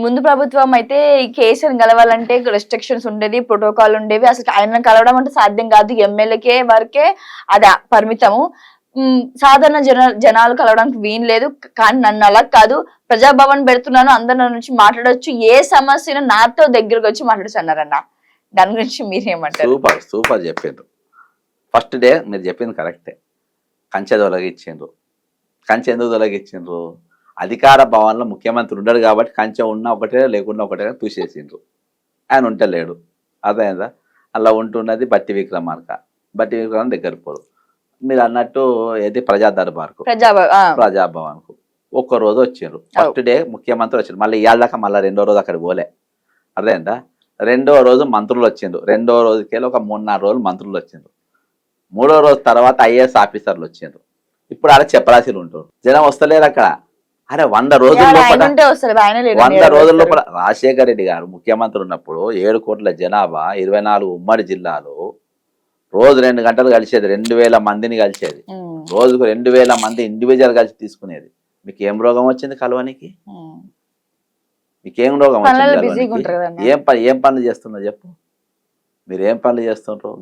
ముందు ప్రభుత్వం అయితే ఈ కేసుని గెలవాలంటే రెస్ట్రిక్షన్స్ ఉండేది, ప్రోటోకాల్ ఉండేవి. అసలు ఆయన కలవడం అంటే సాధ్యం కాదు. ఎమ్మెల్యేకే వరకే అది పరిమితము. సాధారణ జనాలు కలవడానికి వీలు లేదు. కానీ నన్ను అలా కాదు, ప్రజాభవన్ పెడుతున్నాను, అందరు నా నుంచి మాట్లాడొచ్చు, ఏ సమస్యను నాతో దగ్గరకు వచ్చి మాట్లాడచ్చు అన్నారన్న. దాని గురించి మీరేమంటారు? సూపర్ సూపర్ చెప్పిండ్రు. ఫస్ట్ డే మీరు చెప్పింది కరెక్టే. కంచె తొలగించిండ్రు. కంచె ఎందుకు తొలగించిండ్రు? అధికార భవన్లో ముఖ్యమంత్రి ఉండడు కాబట్టి కంచె ఉన్నా ఒకటే లేకుండా ఒకటే చూసేసిండ్రు. ఆయన ఉంటలేడు, అర్థమైందా? అలా ఉంటున్నది బట్టి విక్రమార్క. బట్టి విక్రమం దగ్గర పోరు. మీరు అన్నట్టు ఏది ప్రజా దర్బార్కు, ప్రజాభవన్కు ఒక్కరోజు వచ్చిండ్రు. ఫస్ట్ డే ముఖ్యమంత్రి వచ్చిండ్రు. మళ్ళీ ఇవాళ దాకా మళ్ళీ రెండో రోజు అక్కడ పోలే, అర్థమైందా? రెండో రోజు మంత్రులు వచ్చిండ్రు. రెండో రోజుకెళ్ళి ఒక 3-4 రోజులు మంత్రులు వచ్చిండ్రు. మూడో రోజు తర్వాత ఐఏఎస్ ఆఫీసర్లు వచ్చిండ్రు. ఇప్పుడు ఆడ చెప్పరాశీలు ఉంటారు. జనం వస్తలేరు అక్కడ. అరే 100 రోజుల లోపల రాజశేఖర రెడ్డి గారు ముఖ్యమంత్రి ఉన్నప్పుడు 7 కోట్ల జనాభా, 24 ఉమ్మడి జిల్లాలు, రోజు 2 గంటలు కలిసేది, 2000 మందిని కలిసేది. రోజుకు 2000 మంది ఇండివిజువల్ కలిసి తీసుకునేది. మీకు ఏం రోగం వచ్చింది కలవనికి? మీకేం రోగం వచ్చింది? ఏం పనులు చేస్తున్నా చెప్పు? మీరు ఏం పనులు చేస్తుంటారు?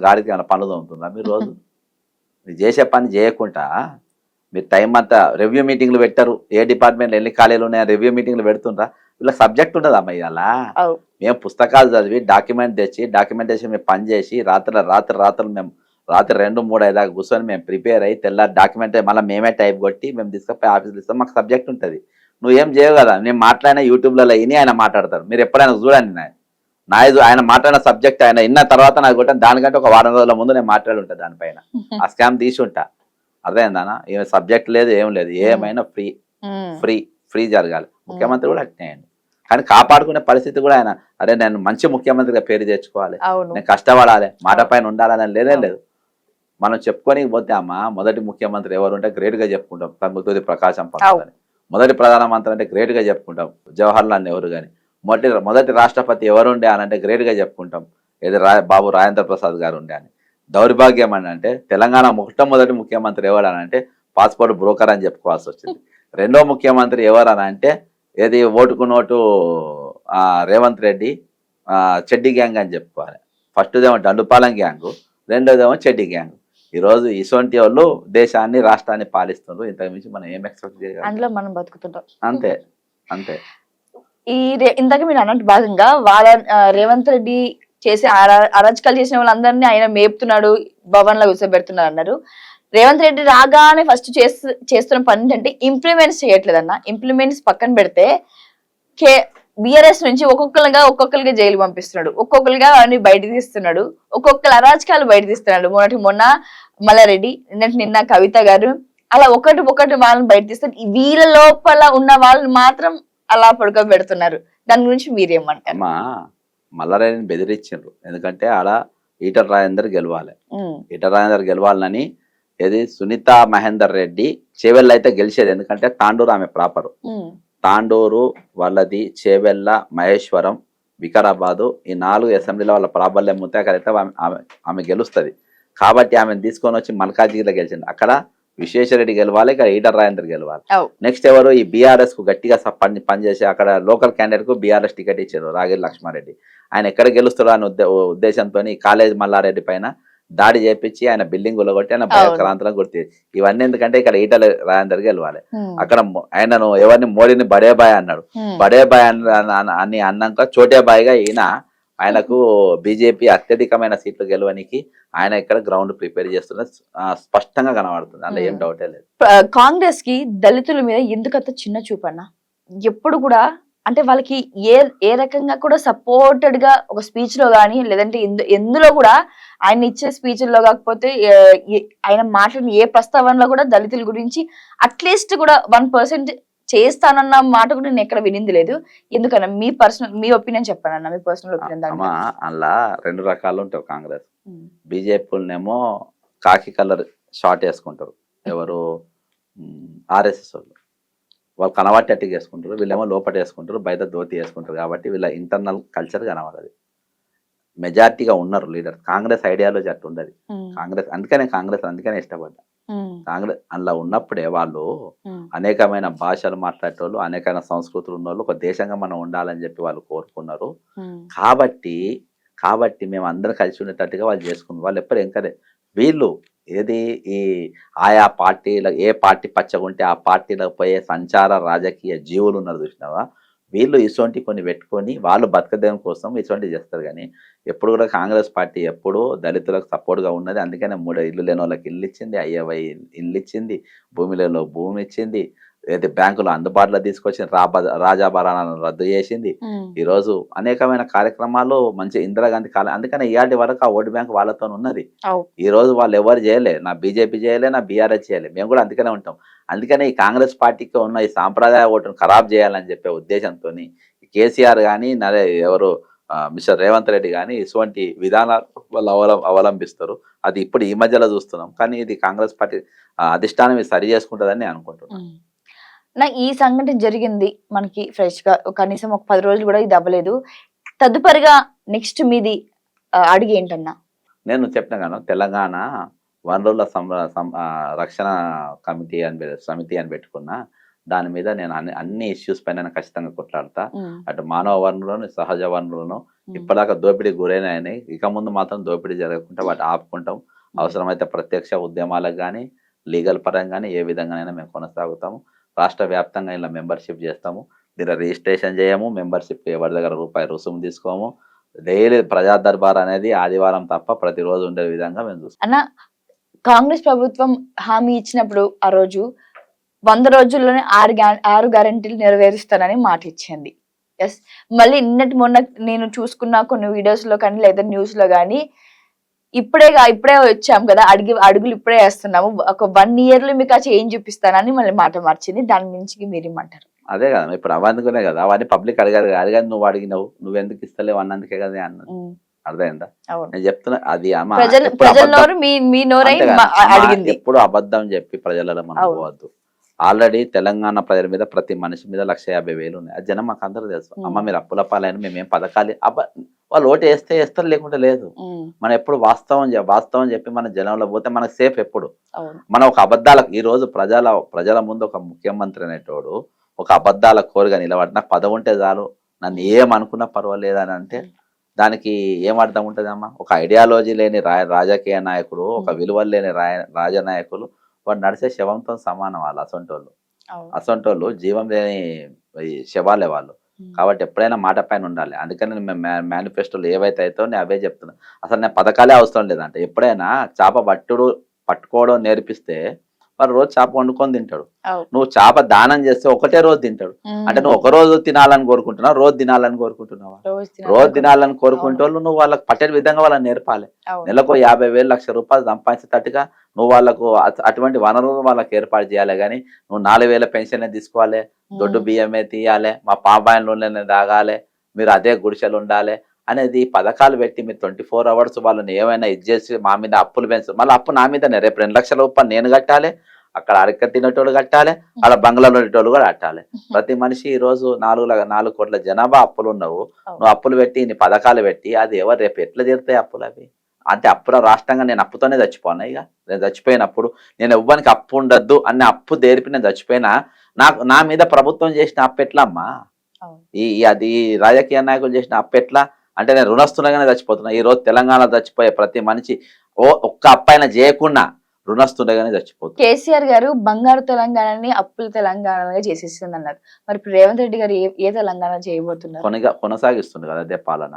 గాడికి ఏమైనా పనులు తోముతుందా మీరు? రోజు మీరు చేసే పని చేయకుండా మీరు టైం అంతా రివ్యూ మీటింగ్లు పెట్టారు. ఏ డిపార్ట్మెంట్ ఎన్ని ఖాళీలు ఉన్నాయో రివ్యూ మీటింగ్లు పెడుతుండ్రా? వీళ్ళకి సబ్జెక్ట్ ఉంటుంది అమ్మ. ఇలా మేము పుస్తకాలు చదివి డాక్యుమెంట్ తెచ్చి డాక్యుమెంటేషన్ మేము పని చేసి రాత్రులు మేము రాత్రి 2-3 దాకా కూర్చొని మేము ప్రిపేర్ అయ్యి తెల్లారి డాక్యుమెంట్ మళ్ళీ మేమే టైప్ కొట్టి మేము తీసుకుపోయి ఆఫీస్లో ఇస్తాం. మాకు సబ్జెక్ట్ ఉంటుంది. నువ్వేం చేయవు కదా. నేను మాట్లాడిన యూట్యూబ్లలో విని ఆయన మాట్లాడతారు. మీరు ఎప్పుడైనా చూడండి ఆయన మాట్లాడిన సబ్జెక్ట్ ఆయన విన్న తర్వాత నాకు కొట్టాను. దానికంటే ఒక వారం రోజుల ముందు నేను మాట్లాడి ఉంటా దానిపైన. ఆ స్కామ్ తీసి ఉంటా. అర్థమైందానా? ఏం సబ్జెక్ట్ లేదు, ఏం లేదు. ఏమైనా ఫ్రీ జరగాలి. ముఖ్యమంత్రి కూడా అట్నేయండి. కానీ కాపాడుకునే పరిస్థితి కూడా ఆయన, అరే నేను మంచి ముఖ్యమంత్రిగా పేరు తెచ్చుకోవాలి, నేను కష్టపడాలి, మాట పైన ఉండాలని లేదు. మనం చెప్పుకొని పోతే అమ్మ మొదటి ముఖ్యమంత్రి ఎవరు ఉంటే గ్రేట్ గా చెప్పుకుంటాం. తంగుతూరి ప్రకాశం పంతులు అని. మొదటి ప్రధానమంత్రి అంటే గ్రేట్ గా చెప్పుకుంటాం. జవహర్లాల్ నెహ్రూ గాని. మొదటి రాష్ట్రపతి ఎవరుండే అని అంటే గ్రేట్ గా చెప్పుకుంటాం. ఏది బాబు రాజేంద్ర ప్రసాద్ గారు ఉండే అని. దౌర్భాగ్యం అని అంటే తెలంగాణ మొట్టమొదటి ముఖ్యమంత్రి ఎవరు అని అంటే పాస్పోర్ట్ బ్రోకర్ అని చెప్పుకోవాల్సి వచ్చింది. రెండో ముఖ్యమంత్రి ఎవరు అని అంటే ఏది ఓటుకు నోటు రేవంత్ రెడ్డి చెడ్డి గ్యాంగ్ అని చెప్పుకోవాలి. ఫస్ట్దేమో దండుపాలెం గ్యాంగు, రెండోదేమో చెడ్డి గ్యాంగ్. ఈరోజు ఇటువంటి వాళ్ళు దేశాన్ని రాష్ట్రాన్ని పాలిస్తున్నారు. ఇంతకు మించి మనం ఏం ఎక్స్పెక్ట్ చేయాలి? అందులో మనం బతుకుతుంటాం. అంతే అంతే. ఇంతకు మీరు అన్నట్టు భాగంగా రేవంత్ రెడ్డి చేసి అరాచకాలు చేసిన వాళ్ళందరినీ ఆయన మేపుతున్నాడు, భవన్ లో కూర్చోబెడుతున్నారు అన్నారు. రేవంత్ రెడ్డి రాగానే ఫస్ట్ చేస్తున్న పని ఏంటంటే ఇంప్లిమెంట్స్ చేయట్లేదన్న. ఇంప్లిమెంట్స్ పక్కన పెడితే బిఆర్ఎస్ నుంచి ఒక్కొక్కరిగా జైలు పంపిస్తున్నాడు, ఒక్కొక్కరిగా వాడిని బయట తీస్తున్నాడు, ఒక్కొక్కరు అరాచకాలు బయట తీస్తున్నాడు. మొన్న మల్లారెడ్డి, నిన్న కవిత గారు, అలా ఒకటి వాళ్ళని బయట తీస్తారు. వీళ్ళ లోపల ఉన్న వాళ్ళని మాత్రం అలా పడుకోబెడుతున్నారు. దాని గురించి మీరేమంటారు? మల్లారెడ్డిని బెదిరించారు. ఎందుకంటే ఆడ ఈటల రాజేందర్ గెలవాలి. ఈటల రాజేందర్ గెలవాలని ఏది సునీత మహేందర్ రెడ్డి చేవెళ్ళ అయితే గెలిచేది. ఎందుకంటే తాండూరు ఆమె ప్రాపరు. తాండూరు వాళ్ళది, చేవెళ్ళ, మహేశ్వరం, వికారాబాదు, ఈ 4 అసెంబ్లీలో వాళ్ళ ప్రాబల్యం ఉంటే అక్కడైతే ఆమె గెలుస్తుంది. కాబట్టి ఆమెను తీసుకొని వచ్చి మల్కాజ్గిరిలో గెలిచింది. అక్కడ విశ్వేశ్వరరెడ్డి గెలవాలి, ఇక్కడ ఈటల రాజేందర్ గెలవాలి. నెక్స్ట్ ఎవరు? ఈ బీఆర్ఎస్ కు గట్టిగా పనిచేసి అక్కడ లోకల్ క్యాండిడేట్ కు బీఆర్ఎస్ టికెట్ ఇచ్చారు రాగిరి లక్ష్మారెడ్డి. ఆయన ఎక్కడ గెలుస్తాడో అనే ఉద్దేశంతో కాలేజ్ మల్లారెడ్డి పైన దాడి చేపించి ఆయన బిల్డింగ్ కొట్టి ఆయన భయక్రాంతరం గుర్తి. ఇవన్నీ ఎందుకంటే ఇక్కడ ఈటల రాజేందర్ గెలవాలి. అక్కడ ఆయనను ఎవరిని మోడీని బడే బాయ్ అన్నాడు. బడే బాయ్ అని అన్నాక చోటే బాయ్గా ఈయన ఆయనకు బీజేపీ అత్యధికమైన సీట్లు గెలవడానికి ఆయన ఇక్కడ గ్రౌండ్ ప్రిపేర్ చేస్తున్న స్పష్టంగా కనబడుతుంది. అందులో ఏం డౌటే లేదు. కాంగ్రెస్ కి దళితుల మీద ఎందుకంత చిన్న చూపన్నా? ఎప్పుడు కూడా అంటే వాళ్ళకి ఏ రకంగా కూడా సపోర్టెడ్ గా ఒక స్పీచ్ లో గానీ, లేదంటే ఎందులో కూడా ఆయన ఇచ్చే స్పీచ్ లో కాకపోతే ఆయన మాట్లాడిన ఏ ప్రస్తావనలో కూడా దళితుల గురించి అట్లీస్ట్ కూడా 1% చేస్తానన్న మాట కూడా నేను ఎక్కడ వినింది లేదు. ఎందుకన్నా మీ ఒపీనియన్ చెప్పానన్నా, మీ పర్సనల్ ఒపీనియన్. అలా 2 రకాలు ఉంటావు కాంగ్రెస్. బీజేపీనేమో కాకి కలర్ షార్ట్ వేసుకుంటారు. ఎవరు? ఆర్ఎస్ఎస్ వాళ్ళు కనబట్టేట్టుగా వేసుకుంటారు. వీళ్ళేమో లోపల వేసుకుంటారు, బయట ధోతి వేసుకుంటారు. కాబట్టి వీళ్ళ ఇంటర్నల్ కల్చర్ కనబడదు. మెజార్టీగా ఉన్నారు లీడర్. కాంగ్రెస్ ఐడియాలజీ అట్టు ఉండదు. కాంగ్రెస్ అందుకనే ఇష్టపడ్డా. కాంగ్రెస్ అందులో ఉన్నప్పుడే వాళ్ళు అనేకమైన భాషలు మాట్లాడేటోళ్ళు, అనేకమైన సంస్కృతులు ఉన్నోళ్ళు, ఒక దేశంగా మనం ఉండాలని చెప్పి వాళ్ళు కోరుకున్నారు. కాబట్టి కాబట్టి మేము అందరం కలిసి ఉండేటట్టుగా వాళ్ళు చేసుకున్నారు. వాళ్ళు ఎప్పుడు ఎంకరేజ్ వీళ్ళు ఏది ఈ ఆయా పార్టీల ఏ పార్టీ పచ్చగుంటే ఆ పార్టీలకు పోయే సంచార రాజకీయ జీవులు ఉన్నారు చూసినావా, వీళ్ళు ఇటువంటి కొన్ని పెట్టుకొని వాళ్ళు బతకడం కోసం ఇటువంటివి చేస్తారు. కానీ ఎప్పుడు కూడా కాంగ్రెస్ పార్టీ ఎప్పుడూ దళితులకు సపోర్ట్గా ఉన్నది. అందుకనే 3 ఇల్లు లేని వాళ్ళకి ఇల్లు ఇచ్చింది, అయ్యవై ఇల్లు ఇచ్చింది, భూమి లేని వాళ్ళకి భూమి ఇచ్చింది, అయితే బ్యాంకులు అందుబాటులో తీసుకొచ్చింది, రాజాభరణాలను రద్దు చేసింది. ఈరోజు అనేకమైన కార్యక్రమాలు మంచి ఇందిరాగాంధీ కాలం, అందుకనే ఇవాటి వరకు ఆ ఓటు బ్యాంక్ వాళ్ళతో ఉన్నది. ఈ రోజు వాళ్ళు ఎవరు చేయలే, నా బీజేపీ చేయలే, నా బీఆర్ఎస్ చేయలే, మేము కూడా అందుకనే ఉంటాం. అందుకనే ఈ కాంగ్రెస్ పార్టీకి ఉన్న ఈ సాంప్రదాయ ఓటును ఖరాబ్ చేయాలని చెప్పే ఉద్దేశంతో కేసీఆర్ కానీ ఎవరు మిస్టర్ రేవంత్ రెడ్డి కానీ ఇటువంటి విధానాలు వాళ్ళు అవలంబిస్తారు. అది ఇప్పుడు ఈ మధ్యలో చూస్తున్నాం. కానీ ఇది కాంగ్రెస్ పార్టీ అధిష్టానం ఇది సరి చేసుకుంటుందని నేను అనుకుంటున్నాను. ఈ సంఘటన జరిగింది మనకి ఫ్రెష్ గా కనీసం ఒక 10 రోజులు కూడా ఇది అవ్వలేదు. తదుపరిగా నెక్స్ట్ మీది అడుగు ఏంటన్నా? నేను చెప్పిన గాను తెలంగాణ వనరుల రక్షణ సమితి అని పెట్టుకున్నా. దాని మీద నేను అన్ని ఇష్యూస్ పైన ఖచ్చితంగా కొట్లాడతా. అటు మానవ వనరులను, సహజ వనరులను ఇప్పటిదాకా దోపిడీ గురైనాయని, ఇక ముందు మాత్రం దోపిడీ జరగకుండా వాటి ఆపుకుంటాం. అవసరమైతే ప్రత్యక్ష ఉద్యమాలకు కానీ లీగల్ పరంగా కానీ ఏ విధంగానైనా మేము కొనసాగుతాము. రాష్ట్ర వ్యాప్తంగా ఇలా మెంబర్షిప్ చేస్తాము. దీని రిజిస్ట్రేషన్ చేయము, మెంబర్షిప్ ఎవరి దగ్గర రూపాయి రుసుము తీసుకోము. డైలీ ప్రజా దర్బార్ అనేది ఆదివారం తప్ప ప్రతిరోజు ఉండే విధంగా మేము చూస్తాం. అన్న, కాంగ్రెస్ ప్రభుత్వం హామీ ఇచ్చినప్పుడు ఆ రోజు 100 రోజుల్లోనే 6 గ్యారెంటీలు నెరవేరుస్తానని మాట ఇచ్చింది. ఎస్, మళ్ళీ మొన్న నేను చూసుకున్న కొన్ని వీడియోస్ లో కానీ లేదా న్యూస్ లో కానీ ఇప్పుడే వచ్చాం కదా, అడుగులు ఇప్పుడే వేస్తున్నాము, ఒక 1 year లో మీకు ఆ చేంజ్ చూపిస్తానని మళ్ళీ మాట మార్చింది. దాని నుంచి మీరేమంటారు? అదే కదా, ఇప్పుడు అవన్నీ కదా, అవన్నీ పబ్లిక్ అడిగారు. అడిగారు, నువ్వు అడిగినావు, నువ్వు ఎందుకు ఇస్తలేవు అన్నందుకే కదా అన్నది. అర్థమైందా? నేను చెప్తున్నా, అది ఎప్పుడు అబద్ధం చెప్పి ప్రజలలో మనం పోవద్దు. ఆల్రెడీ తెలంగాణ ప్రజల మీద ప్రతి మనిషి మీద 150,000 ఉన్నాయి. అది జనం మాకు అందరూ తెలుసు. అమ్మ మీరు అప్పుల పాలైన మేమేం పథకాలు వాళ్ళు ఓటు వేస్తారు, లేకుంటే లేదు. మనం ఎప్పుడు వాస్తవం చెప్పి మన జనంలో పోతే మనకు సేఫ్. ఎప్పుడు మనం ఒక అబద్ధాలకు ఈ రోజు ప్రజల ముందు ఒక ముఖ్యమంత్రి అనేటోడు ఒక అబద్ధాల కోరిగా నిలబడి, నాకు పదవి ఉంటే చాలు, నన్ను ఏమనుకున్నా పర్వాలేదు అని అంటే దానికి ఏం అర్థం ఉంటుంది అమ్మా? ఒక ఐడియాలజీ లేని రాజకీయ నాయకుడు, ఒక విలువలు లేని రాజనాయకులు వాడు నడిచే శవంతో సమానం. వాళ్ళు అసొంటోళ్ళు జీవం లేని శవాలే వాళ్ళు. కాబట్టి ఎప్పుడైనా మాట పైన ఉండాలి. అందుకని మేము మేనిఫెస్టోలు ఏవైతే అవుతాయో నేను అవే చెప్తున్నా. అసలు నేను పథకాలే అవసరం లేదంటే, ఎప్పుడైనా చేప పట్టుకోవడం నేర్పిస్తే వాడు రోజు చేప వండుకొని తింటాడు. నువ్వు చేప దానం చేస్తే ఒకటే రోజు తింటాడు. అంటే నువ్వు ఒక రోజు తినాలని కోరుకుంటున్నావు, రోజు తినాలని కోరుకుంటున్నావా? రోజు తినాలని కోరుకుంటే నువ్వు వాళ్ళకి పట్టే విధంగా వాళ్ళని నేర్పాలి. నెలకు 50,000 లక్ష రూపాయలు సంపాదించేటట్టుగా నువ్వు వాళ్ళకు అటువంటి వనరులు వాళ్ళకి ఏర్పాటు చేయాలి. కానీ నువ్వు 4,000 పెన్షన్ తీసుకోవాలి, దొడ్డు బియ్యమే తీయాలి, మా పాపాయన నూనె తాగాలి, మీరు అదే గుడిసెలు ఉండాలి అనేది పథకాలు పెట్టి మీరు 24 hours వాళ్ళని ఏమైనా ఇచ్చేసి మా మీద అప్పులు పెంచు. మళ్ళీ అప్పు నా మీదనే. రేపు 2 లక్షల రూపాయలు నేను కట్టాలి, అక్కడ అరక తినేటోళ్ళు కట్టాలి, అక్కడ బంగ్లాలో ఉండేటోళ్ళు కూడా కట్టాలి. ప్రతి మనిషి ఈ రోజు 4 కోట్ల జనాభా అప్పులు ఉన్నావు. నువ్వు అప్పులు పెట్టి ఇన్ని పథకాలు పెట్టి అది ఎవరు రేపు ఎట్లా తీరుతాయి అప్పులు? అవి అంటే అప్పుల రాష్ట్రంగా నేను అప్పుతోనే చచ్చిపోనా? ఇక నేను చచ్చిపోయినప్పుడు నేను ఎవ్వరికి అప్పు ఉండద్దు అనే అప్పు దేరిపి నేను చచ్చిపోయినా నా మీద ప్రభుత్వం చేసిన అప్పు ఎట్లా అమ్మా? అది రాజకీయ నాయకులు చేసిన అప్పు ఎట్లా అంటే నేను రుణస్తున్నగానే చచ్చిపోతున్నా. ఈ రోజు తెలంగాణ చచ్చిపోయే ప్రతి మనిషి ఒక్క అప్పైనా చేయకుండా రుణస్తుండగానే చచ్చిపోతుంది. కేసీఆర్ గారు బంగారు తెలంగాణని అప్పుల తెలంగాణగా చేసేస్తుంది అన్నారు. మరి ఇప్పుడు రేవంత్ రెడ్డి గారు ఏ తెలంగాణ చేయబోతున్నారు? కొనసాగిస్తుంది కదా అదే పాలన.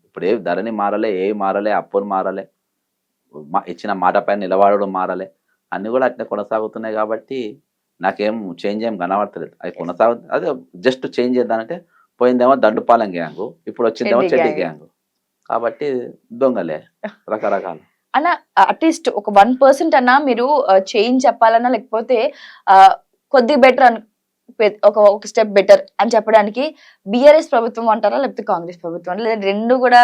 ఇప్పుడు ఏ ధరని మారలే, ఏ మారలే, అప్పులు మారలే, ఇచ్చిన మాట పైన నిలబడడం మారలే, అన్ని కూడా అట్నే కొనసాగుతున్నాయి. కాబట్టి నాకేం చేంజ్ ఏం కనబడతలేదు. అవి అదే జస్ట్ చేంజ్ చేద్దానంటే పోయిందేమో దండుపాలెం గ్యాంగు, ఇప్పుడు వచ్చిందేమో చెడ్డి గ్యాంగు. కాబట్టి దొంగలే రకరకాల. అన్న, అట్లీస్ట్ ఒక 1% అన్నా మీరు చేంజ్ చెప్పాలన్నా, లేకపోతే కొద్ది బెటర్ ఒక స్టెప్ బెటర్ అని చెప్పడానికి బీఆర్ఎస్ ప్రభుత్వం అంటారా, లేకపోతే కాంగ్రెస్ ప్రభుత్వం అంటారా, లేదా రెండు కూడా?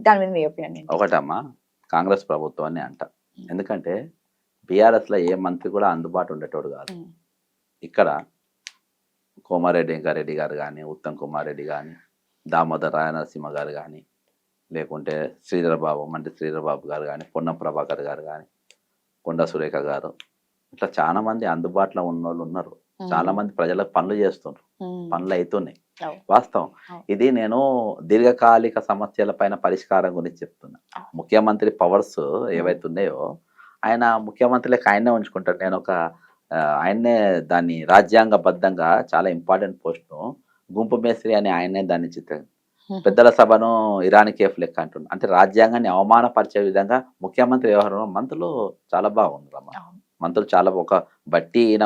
దాని మీద మీ ఒపీనియన్? ఒకటమ్మా, కాంగ్రెస్ ప్రభుత్వాన్ని అంట. ఎందుకంటే బీఆర్ఎస్ లో ఏ మంత్రి కూడా అందుబాటు ఉండేటోడు కాదు. ఇక్కడ కోమారెడ్డి వెంకారెడ్డి గారు కానీ, ఉత్తమ్ కుమార్ రెడ్డి కానీ, దామోదర్ రాయనరసింహ గారు కానీ, లేకుంటే మంత్రి శ్రీధర్ బాబు గారు కానీ, పొన్నం ప్రభాకర్ గారు కానీ, కొండ సురేఖ గారు, ఇట్లా చాలా మంది అందుబాటులో ఉన్న వాళ్ళు ఉన్నారు. చాలా మంది ప్రజలకు పనులు చేస్తున్నారు. పనులు అవుతున్నాయి. వాస్తవం. ఇది నేను దీర్ఘకాలిక సమస్యల పైన పరిష్కారం గురించి చెప్తున్నా. ముఖ్యమంత్రి పవర్స్ ఏవైతే ఉన్నాయో ఆయన ముఖ్యమంత్రి లెక్క ఆయన్నే ఉంచుకుంటాడు. నేను ఒక ఆయన్నే దాన్ని రాజ్యాంగబద్ధంగా చాలా ఇంపార్టెంట్ పోస్ట్ గుంపు మేస్త్రి అని ఆయన్నే దాన్ని పెద్దల సభను ఇరానీ కేఫ్ లెక్క అంటున్నా. అంటే రాజ్యాంగాన్ని అవమానపరిచే విధంగా ముఖ్యమంత్రి వ్యవహారం మంత్రులు చాలా బాగుంది అమ్మ. మంత్రులు చాలా ఒక బట్టి ఈయన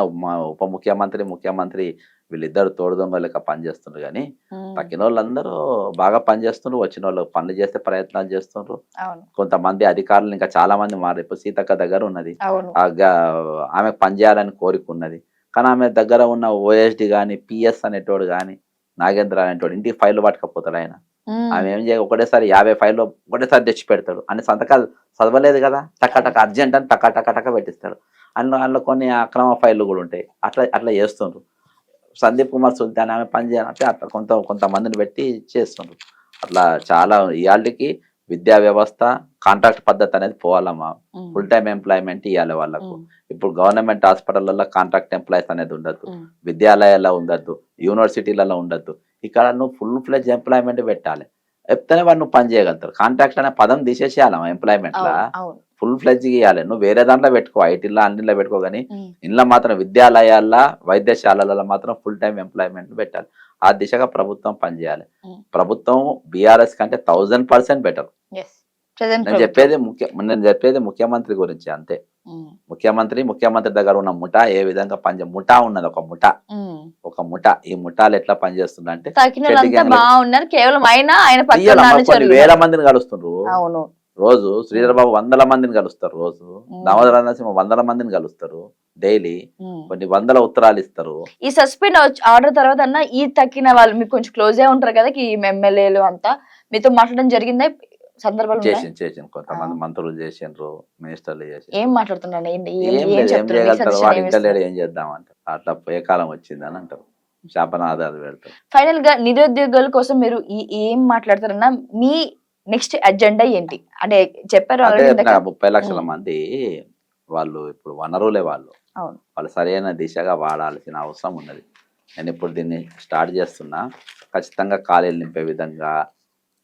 ఉప ముఖ్యమంత్రి ముఖ్యమంత్రి వీళ్ళిద్దరు తోడు దొంగ లెక్క పనిచేస్తున్నారు. కానీ తక్కిన వాళ్ళందరూ బాగా పనిచేస్తున్నారు. వచ్చిన వాళ్ళు పనులు చేస్తే ప్రయత్నాలు చేస్తున్నారు. కొంతమంది అధికారులు ఇంకా చాలా మంది మారు. ఇప్పుడు సీతక్క దగ్గర ఉన్నది, ఆమె పనిచేయాలని కోరిక ఉన్నది. కానీ ఆమె దగ్గర ఉన్న ఓఎస్డి కానీ పిఎస్ అనేటోడు కానీ నాగేంద్ర అనేటోడు ఇంటికి ఫైల్ పట్టుకపోతాడు. ఆయన ఆమె ఏం చేయ ఒకటేసారి 50 ఫైళ్ళు ఒకటేసారి తెచ్చి పెడతాడు. అని సంతకాలు చదవలేదు కదా, టక్క అర్జెంట్ అని టక్క పెట్టిస్తాడు. అందులో కొన్ని అక్రమ ఫైళ్ళు కూడా ఉంటాయి. అట్లా చేస్తుండ్రు. సందీప్ కుమార్ సుల్తాన్ ఆమె పని చేయాలంటే అట్లా కొంతమందిని పెట్టి చేస్తుండ్రు. అట్లా చాలా ఇవాళకి విద్యా వ్యవస్థ కాంట్రాక్ట్ పద్ధతి అనేది పోవాలమ్మా. ఫుల్ టైం ఎంప్లాయ్మెంట్ ఇవ్వాలి వాళ్ళకు. ఇప్పుడు గవర్నమెంట్ హాస్పిటల్లో కాంట్రాక్ట్ ఎంప్లాయీస్ అనేది ఉండద్దు, విద్యాలయాల్లో ఉండద్దు, యూనివర్సిటీలలో ఉండద్దు. ఇక్కడ నువ్వు ఫుల్ ఫ్లెడ్జ్ ఎంప్లాయ్మెంట్ పెట్టాలి. చెప్తేనే వాడు నువ్వు పని చేయగలుగుతారు. కాంట్రాక్ట్ అనే పదం తీసేసేయాలమ్మా ఎంప్లాయ్మెంట్ లా. ఫుల్ ఫ్లెడ్జ్ ఇవ్వాలి. నువ్వు వేరే దాంట్లో పెట్టుకో, ఐటీలో అన్నిలో పెట్టుకో. కానీ ఇంట్లో మాత్రం విద్యాలయాల్లో వైద్యశాలలలో మాత్రం ఫుల్ టైం ఎంప్లాయ్మెంట్ పెట్టాలి. ఆ దిశగా ప్రభుత్వం పనిచేయాలి. ప్రభుత్వం బీఆర్ఎస్ కంటే 1000% బెటర్. నేను చెప్పేది ముఖ్యమంత్రి గురించి అంతే. ముఖ్యమంత్రి దగ్గర ఉన్న ముఠా ఏ విధంగా ముఠా ఉన్నది. ఒక ముఠా ఈ ముఠాలు ఎట్లా పనిచేస్తుందంటే కొన్ని వేల మందిని కలుస్తుండ్రు రోజు. శ్రీధర్ బాబు 100 మందిని కలుస్తారు రోజు. దామోదర నరసింహ 100 మందిని కలుస్తారు డైలీ. కొన్ని 100 ఉత్తరాలు ఇస్తారు. ఈ సస్పెండ్ ఆర్డర్ తర్వాత అన్న ఈ తక్కిన వాళ్ళు మీకు కొంచెం క్లోజ్ గా ఉంటారు కదా, ఈ ఎమ్మెల్యేలు అంతా మీతో మాట్లాడడం జరిగిందా? సందర్భాలు చేసిన కొంతమంది మంత్రులు చేసిండ్రు, మినిస్టర్లు చేసి ఏం మాట్లాడుతున్నారు? ఏం చేద్దామంట. అట్లా పోయే కాలం వచ్చింది అని అంటారు. శాపనాదాలు పెడతారు. ఫైనల్ గా నిరుద్యోగుల కోసం మీరు ఏం మాట్లాడతారన్నా? మీ నెక్స్ట్ అజెండా ఏంటి అంటే చెప్పారు? 30 లక్షల మంది వాళ్ళు ఇప్పుడు వనరులే. వాళ్ళు సరైన దిశగా వాడాల్సిన అవసరం ఉన్నది. నేను ఇప్పుడు దీన్ని స్టార్ట్ చేస్తున్నా. ఖచ్చితంగా ఖాళీలు నింపే విధంగా,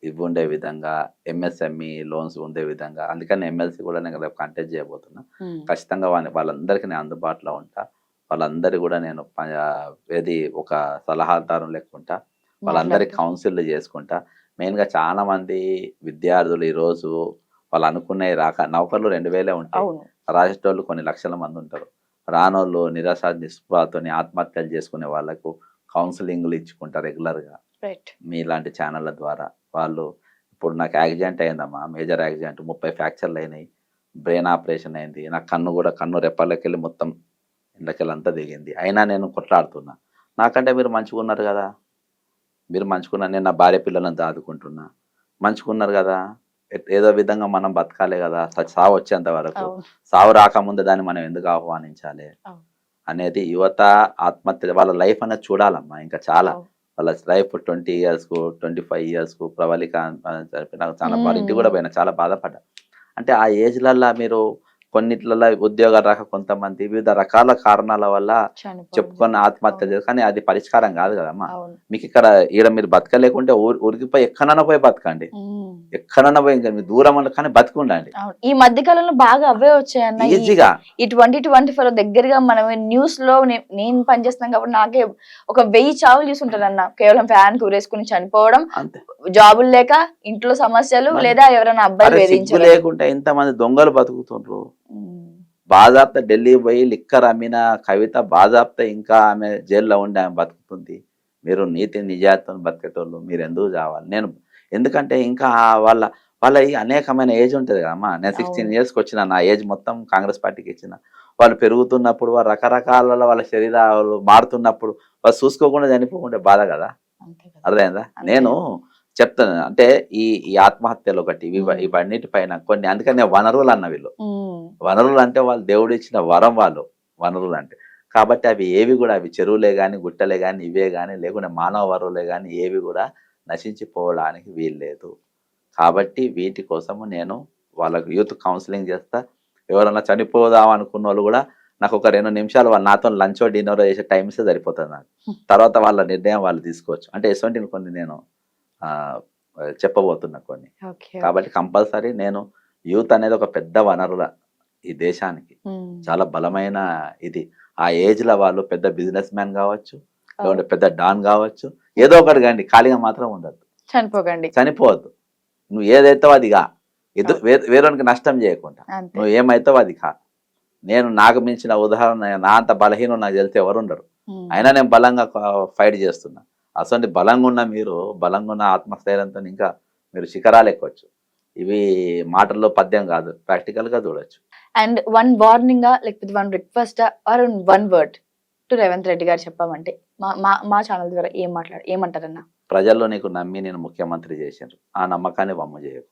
ఇవి ఉండే విధంగా, ఎంఎస్ఎంఈ లోన్స్ ఉండే విధంగా. అందుకని ఎమ్మెల్సీ కూడా నేను రేపు కంటెక్ట్ చేయబోతున్నా. ఖచ్చితంగా వాళ్ళందరికీ నేను అందుబాటులో ఉంటా. వాళ్ళందరి కూడా నేను ఏది ఒక సలహాదారం లెక్కుంటా. వాళ్ళందరికీ కౌన్సిల్ చేసుకుంటా. మెయిన్గా చాలా మంది విద్యార్థులు ఈరోజు వాళ్ళు అనుకునే నౌకర్లు 2000 ఉంటాయి. రాసేటోళ్ళు కొన్ని లక్షల మంది ఉంటారు. రానోళ్ళు నిరాశ నిస్పృహతో ఆత్మహత్యలు చేసుకునే వాళ్ళకు కౌన్సిలింగ్లు ఇచ్చుకుంటారు రెగ్యులర్గా మీలాంటి ఛానళ్ళ ద్వారా. వాళ్ళు ఇప్పుడు నాకు యాక్సిడెంట్ అయిందమ్మా, మేజర్ యాక్సిడెంట్, 30 ఫ్రాక్చర్లు అయినాయి, బ్రెయిన్ ఆపరేషన్ అయింది. నాకు కన్ను రెప్పలకి వెళ్ళి మొత్తం ఎండకెళ్ళి అంతా దిగింది. అయినా నేను కొట్లాడుతున్నా. నాకంటే మీరు మంచిగా ఉన్నారు కదా, మీరు మంచుకున్నారు. నేను నా భార్య పిల్లలను దాదుకుంటున్నా. మంచుకున్నారు కదా, ఏదో విధంగా మనం బతకాలి కదా. సావు వచ్చేంత వరకు, సావు రాకముందే దాన్ని మనం ఎందుకు ఆహ్వానించాలి అనేది యువత ఆత్మహత్య వాళ్ళ లైఫ్ అనేది చూడాలమ్మా. ఇంకా చాలా వాళ్ళ లైఫ్ 20 years 25 years ప్రవళిక నాకు చాలా బాధ. ఇంటికి కూడా పోయినా, చాలా బాధపడ్డా. అంటే ఆ ఏజ్లల్లో మీరు కొన్నిట్లలో ఉద్యోగాలు రాక కొంతమంది వివిధ రకాల కారణాల వల్ల చెప్పుకొని ఆత్మహత్య చేస్తారు. కానీ అది పరిష్కారం కాదు కదమ్మా. మీకు ఇక్కడ మీరు బతకలేకుంటే ఊరికిపోయి ఎక్కడన్నా పోయి బతకండి, ఎక్కడన్నా పోయి ఇంకా దూరం కానీ బతుకుండండి. ఈ మధ్య కాలంలో బాగా అవే వచ్చాయన్న ఈజీగా. ఈ 2024 దగ్గరగా మనం న్యూస్ లో నేను పనిచేస్తున్నాను కాబట్టి నాకే ఒక 1000 చావులు చూసుంటానన్న. కేవలం ఫ్యాన్ కూరేసుకుని చనిపోవడం, జాబులు లేక, ఇంట్లో సమస్యలు, లేదా ఎవరైనా అబ్బాయి వేధించడం. లేకుంటే ఇంతమంది దొంగలు బతుకుతుండ్రు. బాజాప్త ఢిల్లీ పోయి లిక్కర్ అమ్మిన కవిత బాజాప్త ఇంకా ఆమె జైల్లో ఉండి ఆమె బతుకుతుంది. మీరు నీతి నిజాయితీతో బతికేటోళ్ళు మీరు ఎందుకు చావాలి? నేను ఎందుకంటే ఇంకా వాళ్ళ అనేకమైన ఏజ్ ఉంటుంది కదమ్మా. నేను 16 yearsకి వచ్చిన, నా ఏజ్ మొత్తం కాంగ్రెస్ పార్టీకి ఇచ్చిన. వాళ్ళు పెరుగుతున్నప్పుడు, వాళ్ళు రకరకాల వాళ్ళ శరీరాలు మారుతున్నప్పుడు వాళ్ళు చూసుకోకుండా చనిపోకుండా బాధ కదా. అర్థమైందా? నేను చెప్తాను అంటే ఈ ఆత్మహత్యలు ఒకటి, ఇవన్నిటిపైన కొన్ని. అందుకని వనరులు అన్న వీళ్ళు. వనరులు అంటే వాళ్ళు దేవుడు ఇచ్చిన వరం వాళ్ళు వనరులు అంటే. కాబట్టి అవి ఏవి కూడా, అవి చెరువులే కానీ, గుట్టలే కానీ, ఇవే కానీ, లేకుంటే మానవ వనరులే కానీ ఏవి కూడా నశించిపోవడానికి వీల్లేదు. కాబట్టి వీటి కోసము నేను వాళ్ళకు యూత్ కౌన్సిలింగ్ చేస్తా. ఎవరైనా చనిపోదాం అనుకున్న వాళ్ళు కూడా నాకు ఒక 2 నిమిషాలు వాళ్ళు నాతో లంచ్ డిన్నర్ చేసే టైమ్స్ సరిపోతుంది నాకు. తర్వాత వాళ్ళ నిర్ణయం వాళ్ళు తీసుకోవచ్చు. అంటే ఎటువంటివి కొన్ని నేను ఆ, చెప్పబోతున్నా కొన్ని. ఓకే. కాబట్టి కంపల్సరీ నేను యూత్ అనేది ఒక పెద్ద వనరుల ఈ దేశానికి చాలా బలమైన ఇది. ఆ ఏజ్ లో వాళ్ళు పెద్ద బిజినెస్ మ్యాన్ కావచ్చు, లేకుంటే పెద్ద డాన్ కావచ్చు, ఏదో ఒకటి కానీ ఖాళీగా మాత్రం ఉండదు. చనిపోకండి. చనిపోవద్దు. నువ్వు ఏదైతావో అది కా. వేరొనికి నష్టం చేయకుండా అంతే. నువ్వు ఏమైతావో అది కా. నేను నాకు మించిన ఉదాహరణ నా అంత బలహీనం నాకు తెలితే ఎవరు ఉండరు. అయినా నేను బలంగా ఫైట్ చేస్తున్నా. అసలు బలంగా ఉన్న మీరు, బలంగా ఉన్న ఆత్మస్థైర్యంతో ఇంకా మీరు శిఖరాలు ఎక్కొచ్చు. ఇవి మాటల్లో పద్యం కాదు, ప్రాక్టికల్ గా చూడొచ్చు. అండ్ వన్ వార్నింగ్ లేకపోతే one request or one word to Revanth Reddy గారు చెప్పామంటే మా ఛానల్ ద్వారా ఏమంటారన్నా? ప్రజల్లో నీకు నమ్మి నేను ముఖ్యమంత్రి చేశాను, ఆ నమ్మకాన్ని వమ్ము చేయకు.